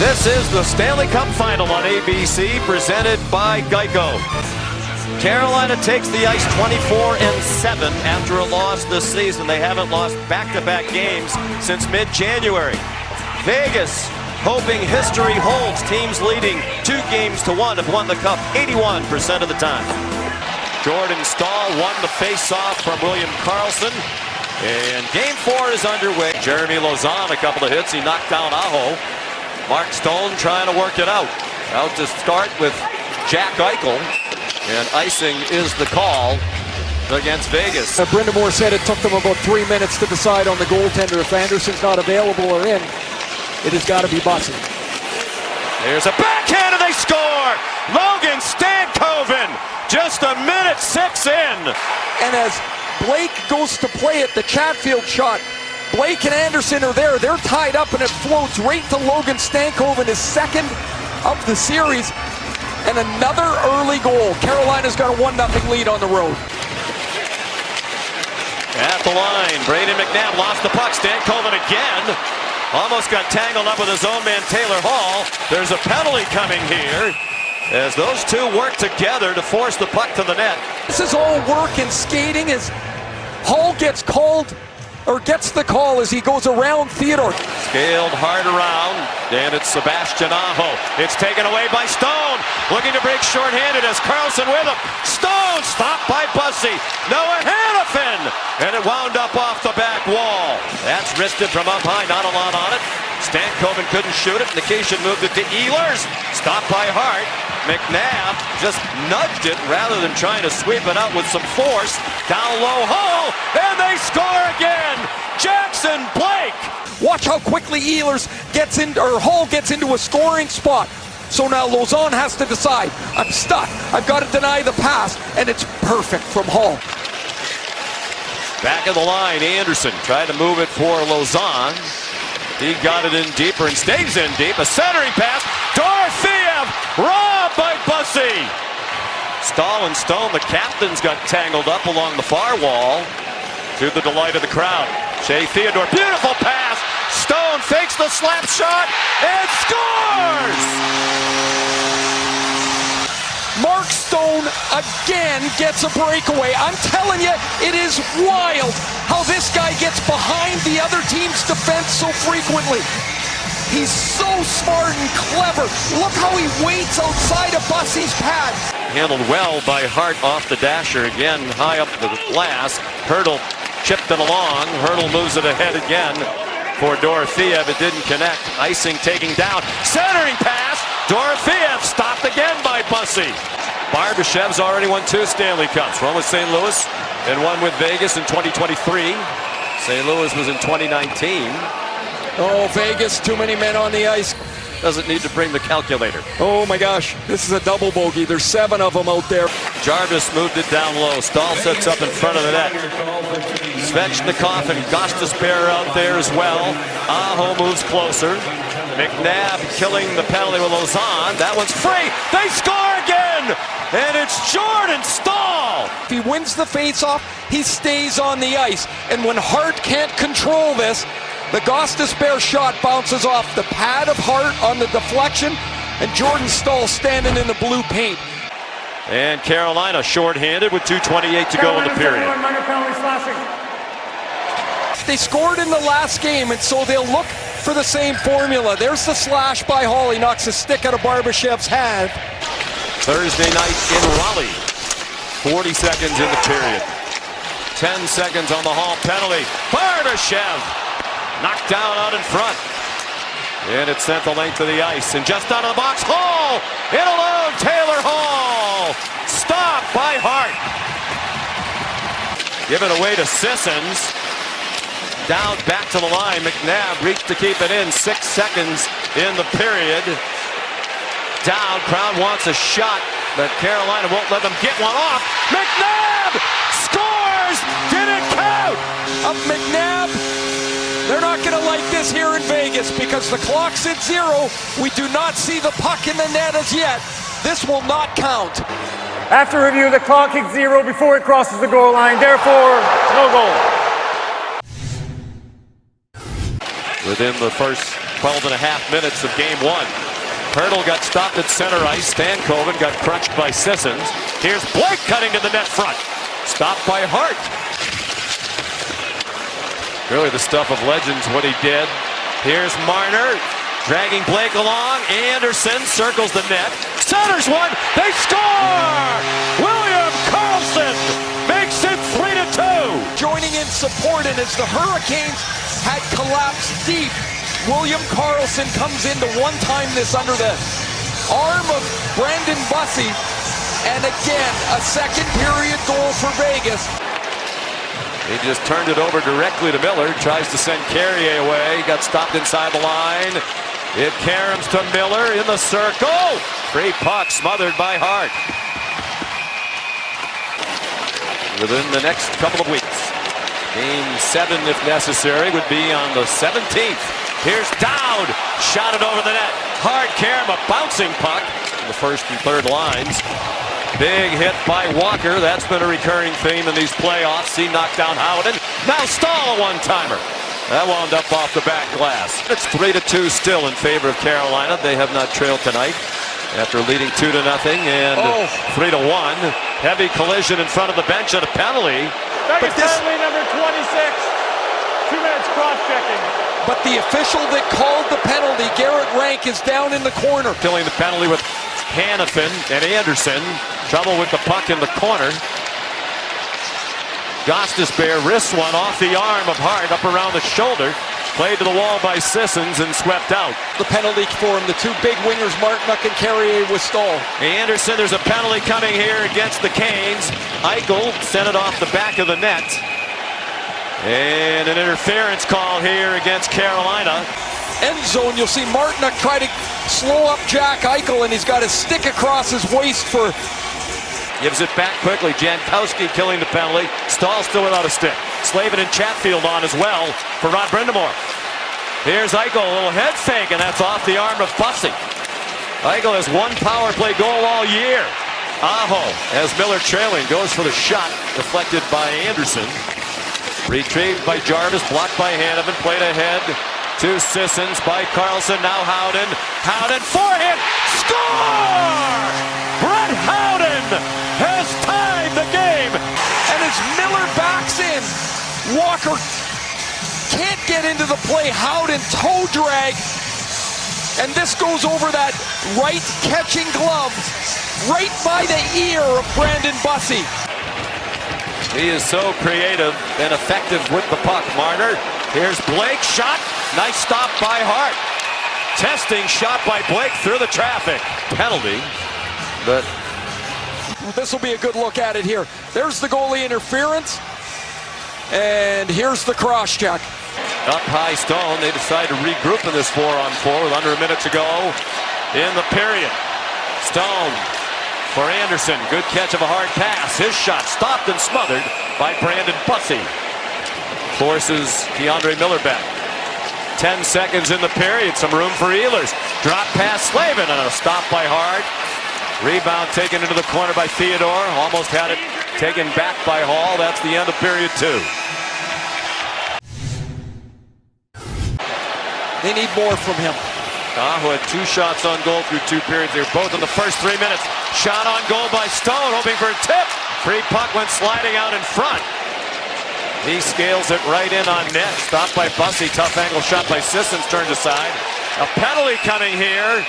This is the Stanley Cup Final on ABC, presented by Geico. Carolina takes the ice 24-7 after a loss this season. They haven't lost back-to-back games since mid-January. Vegas, hoping history holds, teams leading 2-1 have won the Cup 81% of the time. Jordan Staal won the face-off from William Karlsson. And game 4 is underway. Jeremy Lauzon, a couple of hits. He knocked down Aho. Mark Stone trying to work it out. Out to start with Jack Eichel. And icing is the call against Vegas. Brenda Moore said it took them about 3 minutes to decide on the goaltender. If Anderson's not available or in, it has got to be Bussy. There's a backhand and they score! Logan Stankoven, just a minute 6 in. And as Blake goes to play it, the Chatfield shot, Blake and Anderson are there. They're tied up and it floats right to Logan Stankoven, his second of the series. And another early goal. Carolina's got a 1-0 lead on the road. At the line, Braden McNabb lost the puck. Stankoven again. Almost got tangled up with his own man, Taylor Hall. There's a penalty coming here as those two work together to force the puck to the net. This is all work and skating as Hall gets called, or gets the call as he goes around Theodore. Scaled hard around, and it's Sebastian Aho. It's taken away by Stone. Looking to break shorthanded as Karlsson with him. Stone stopped by Bussy. Noah Hannafin, and it wound up off the back wall. That's wristed from up high, not a lot on it. Stankoven couldn't shoot it. Nikishin moved it to Ehlers. Stopped by Hart. McNabb just nudged it rather than trying to sweep it out with some force. Down low, Hall, and they score again! Jackson Blake! Watch how quickly Ehlers gets in, or Hall gets into a scoring spot. So now Lauzon has to decide. I'm stuck. I've got to deny the pass, and it's perfect from Hall. Back of the line, Anderson tried to move it for Lauzon. He got it in deeper and stays in deep. A centering pass. Dorofeev robbed by Bussy. Staal and Stone, the captains, got tangled up along the far wall to the delight of the crowd. Shea Theodore, beautiful pass. Stone fakes the slap shot and scores! Mark Stone again gets a breakaway. I'm telling you, it is wild how this guy gets behind the other team's defense so frequently. He's so smart and clever. Look how he waits outside of Bussy's pad. Handled well by Hart off the dasher. Again, high up the glass. Hurdle chipped it along. Hurdle moves it ahead again for Dorofeev. It didn't connect. Icing taking down. Centering pass. Dorofeev stopped again by Bussy. Barbashev's already won 2 Stanley Cups. One with St. Louis and one with Vegas in 2023. St. Louis was in 2019. Oh, Vegas, too many men on the ice. Doesn't need to bring the calculator. Oh my gosh, this is a double bogey. There's 7 of them out there. Jarvis moved it down low. Staal sets up in front of the net. Svechnikov and Gostisbehere out there as well. Aho moves closer. McNabb killing the penalty with Lauzon. That one's free. They score again! And it's Jordan Staal! If he wins the faceoff, he stays on the ice. And when Hart can't control this, the Gostisbehere shot bounces off the pad of Hart on the deflection, and Jordan Staal standing in the blue paint. And Carolina shorthanded with 2:28 to go in the period. They scored in the last game, and so they'll look for the same formula. There's the slash by Hall. He knocks a stick out of Barbashev's hand. Thursday night in Raleigh. 40 seconds in the period. 10 seconds on the Hall penalty. Barbashev knocked down out in front. And it's sent the length of the ice. And just out of the box, Hall! In alone, Taylor Hall! Stopped by Hart. Give it away to Sissons. Down back to the line. McNabb reached to keep it in. 6 seconds in the period. Down, crowd wants a shot, but Carolina won't let them get one off. McNabb scores! Did it count? Up McNabb. They're not going to like this here in Vegas because the clock's at 0. We do not see the puck in the net as yet. This will not count. After review, the clock hits 0 before it crosses the goal line. Therefore, no goal. Within the first 12 and a half minutes of game one. Hurdle got stopped at center ice. Stankoven got crunched by Sissons. Here's Blake cutting to the net front. Stopped by Hart. Really the stuff of legends, what he did. Here's Marner dragging Blake along. Anderson circles the net. Centers one. They score! William Karlsson makes it 3-2. Joining in support, and as the Hurricanes had collapsed deep, William Karlsson comes in to one-time this under the arm of Brandon Bussi. And again, a second period goal for Vegas. He just turned it over directly to Miller. Tries to send Carrier away. Got stopped inside the line. It caroms to Miller in the circle. Free puck smothered by Hart. Within the next couple of weeks, Game 7, if necessary, would be on the 17th. Here's Dowd, shot it over the net. Hart, Karam, a bouncing puck. The first and third lines. Big hit by Walker. That's been a recurring theme in these playoffs. He knocked down Howden. Now Stahl, a one-timer. That wound up off the back glass. It's 3-2 still in favor of Carolina. They have not trailed tonight after leading 2-0 and 3-1. Heavy collision in front of the bench and a penalty. But penalty number 26. 2 minutes cross-checking. But the official that called the penalty, Garrett Rank, is down in the corner. Filling the penalty with Hanifin and Anderson. Trouble with the puck in the corner. Gostisbehere wrists one off the arm of Hart up around the shoulder. Played to the wall by Sissons and swept out. The penalty for him, the two big wingers, Martinook and Carrier, with Stahl. Anderson, there's a penalty coming here against the Canes. Eichel sent it off the back of the net. And an interference call here against Carolina. End zone, you'll see Martinook try to slow up Jack Eichel, and he's got his stick across his waist for... Gives it back quickly. Jankowski killing the penalty. Stahl still without a stick. Slavin and Chatfield on as well for Rod Brindamore. Here's Eichel, a little head fake, and that's off the arm of Bussi. Eichel has one power play goal all year. Aho, as Miller trailing, goes for the shot, deflected by Anderson. Retrieved by Jarvis, blocked by Hanifin, played ahead to Sissons by Karlsson. Now Howden. Howden, forehand, score! Brett Howden has tied the game. And as Miller backs in, Walker can't get into the play. Howden toe drag. And this goes over that right catching glove, right by the ear of Brandon Bussi. He is so creative and effective with the puck. Marner, here's Blake, shot. Nice stop by Hart. Testing shot by Blake through the traffic. Penalty, but... This will be a good look at it here. There's the goalie interference. And here's the cross check. Up high Stone. They decide to regroup in this 4-on-4 with under a minute to go in the period. Stone for Anderson. Good catch of a hard pass. His shot stopped and smothered by Brandon Bussi. Forces Keandre Miller back. 10 seconds in the period. Some room for Ehlers. Drop pass Slavin and a stop by Hart. Rebound taken into the corner by Theodore. Almost had it taken back by Hall. That's the end of period 2. They need more from him. Aho had 2 shots on goal through 2 periods. They were both in the first 3 minutes. Shot on goal by Stone, hoping for a tip. Free puck went sliding out in front. He scales it right in on net. Stopped by Bussi. Tough angle shot by Sissons. Turned aside. A penalty coming here.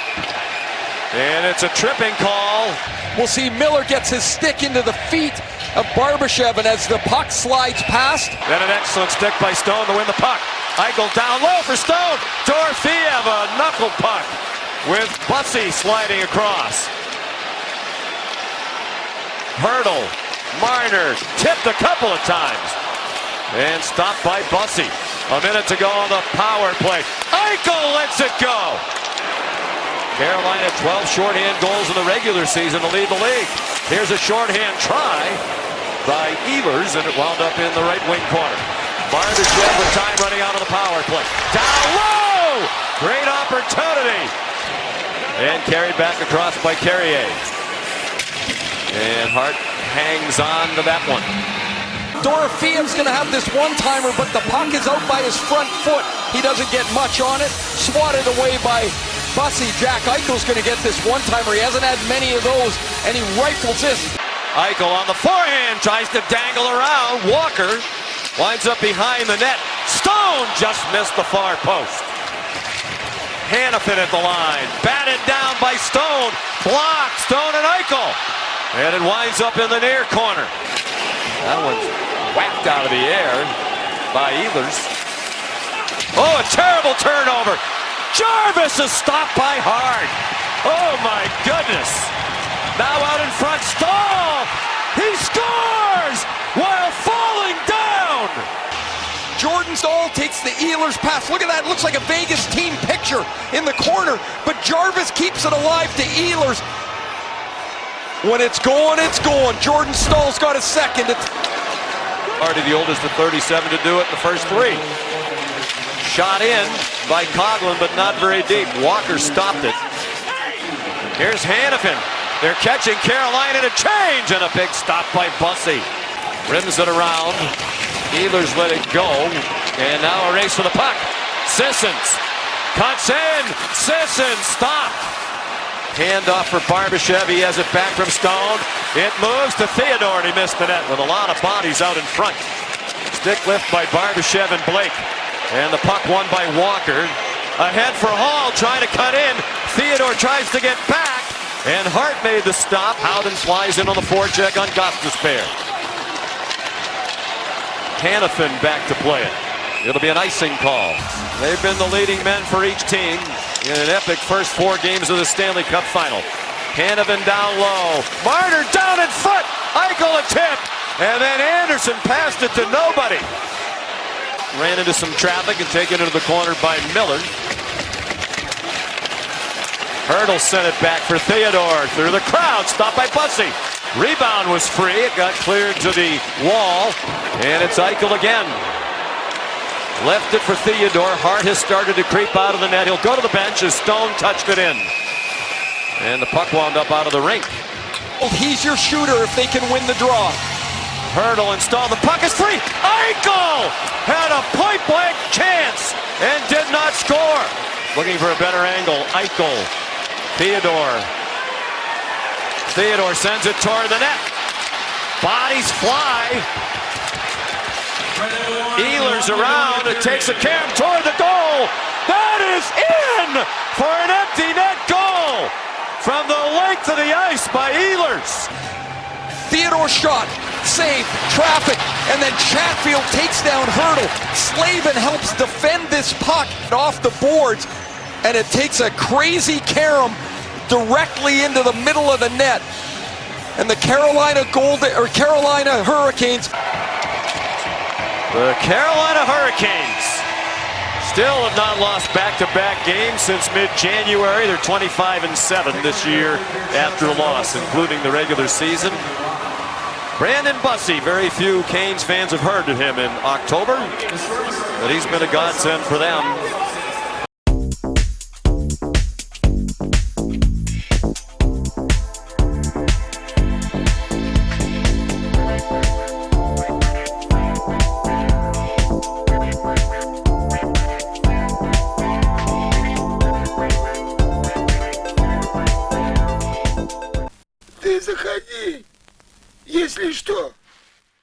And it's a tripping call. We'll see Miller gets his stick into the feet of Barbashev, and as the puck slides past. Then an excellent stick by Stone to win the puck. Eichel down low for Stone. Dorofeev, a knuckle puck with Bussi sliding across. Hurdle, Marner, tipped a couple of times. And stopped by Bussi. A minute to go on the power play. Eichel lets it go. Carolina 12 shorthand goals in the regular season to lead the league. Here's a shorthand try by Ehlers, and it wound up in the right wing corner. Barbashev with time running out of the power play. Down low! Great opportunity! And carried back across by Carrier. And Hart hangs on to that one. Dorofeev's going to have this one-timer, but the puck is out by his front foot. He doesn't get much on it. Swatted away by Bussy. Jack Eichel's going to get this one-timer. He hasn't had many of those, and he rifles this. Eichel on the forehand, tries to dangle around. Walker winds up behind the net. Stone just missed the far post. Hanifin at the line, batted down by Stone, blocked, Stone and Eichel, and it winds up in the near corner. That one's whacked out of the air by Ehlers. Oh, a terrible turnover. Jarvis is stopped by Hart. Oh my goodness. Now out in front, Stahl. He scores while falling down. Jordan Stahl takes the Ehlers pass. Look at that. Looks like a Vegas team picture in the corner. But Jarvis keeps it alive to Ehlers. When it's going, it's going. Jordan Stahl's got a second. Already the oldest of 37 to do it in the first three. Shot in by Coughlin, but not very deep. Walker stopped it. Here's Hanifin. They're catching Carolina to change, and a big stop by Bussy. Rims it around. Ehlers let it go, and now a race for the puck. Sissons cuts in. Sissons stopped. Handoff for Barbashev. He has it back from Stone. It moves to Theodore, and he missed the net with a lot of bodies out in front. Stick lift by Barbashev and Blake, and the puck won by Walker. Ahead for Hall, trying to cut in. Theodore tries to get back, and Hart made the stop. Howden flies in on the forecheck on Gostisbehere. Hanifin back to play it. It'll be an icing call. They've been the leading men for each team in an epic first 4 games of the Stanley Cup Final. Hanifin down low. Marner down in front. Eichel a tip. And then Anderson passed it to nobody. Ran into some traffic and taken into the corner by Miller. Hurdle sent it back for Theodore through the crowd. Stopped by Bussy. Rebound was free. It got cleared to the wall. And it's Eichel again. Left it for Theodore. Hart has started to creep out of the net. He'll go to the bench as Stone touched it in. And the puck wound up out of the rink. Well, he's your shooter if they can win the draw. Hurdle installed. The puck is free. Eichel had a point-blank chance and did not score. Looking for a better angle. Eichel. Theodore. Theodore sends it toward the net. Bodies fly. Ehlers around. It takes a cam toward the goal. That is in for an empty net goal from the length of the ice by Ehlers. Theodore shot, save, traffic, and then Chatfield takes down Hurdle. Slavin helps defend this puck off the boards, and it takes a crazy carom directly into the middle of the net. And the Carolina Hurricanes. The Carolina Hurricanes still have not lost back-to-back games since mid-January. They're 25-7 this year after a loss, including the regular season. Brandon Bussy, very few Canes fans have heard of him in October, but he's been a godsend for them.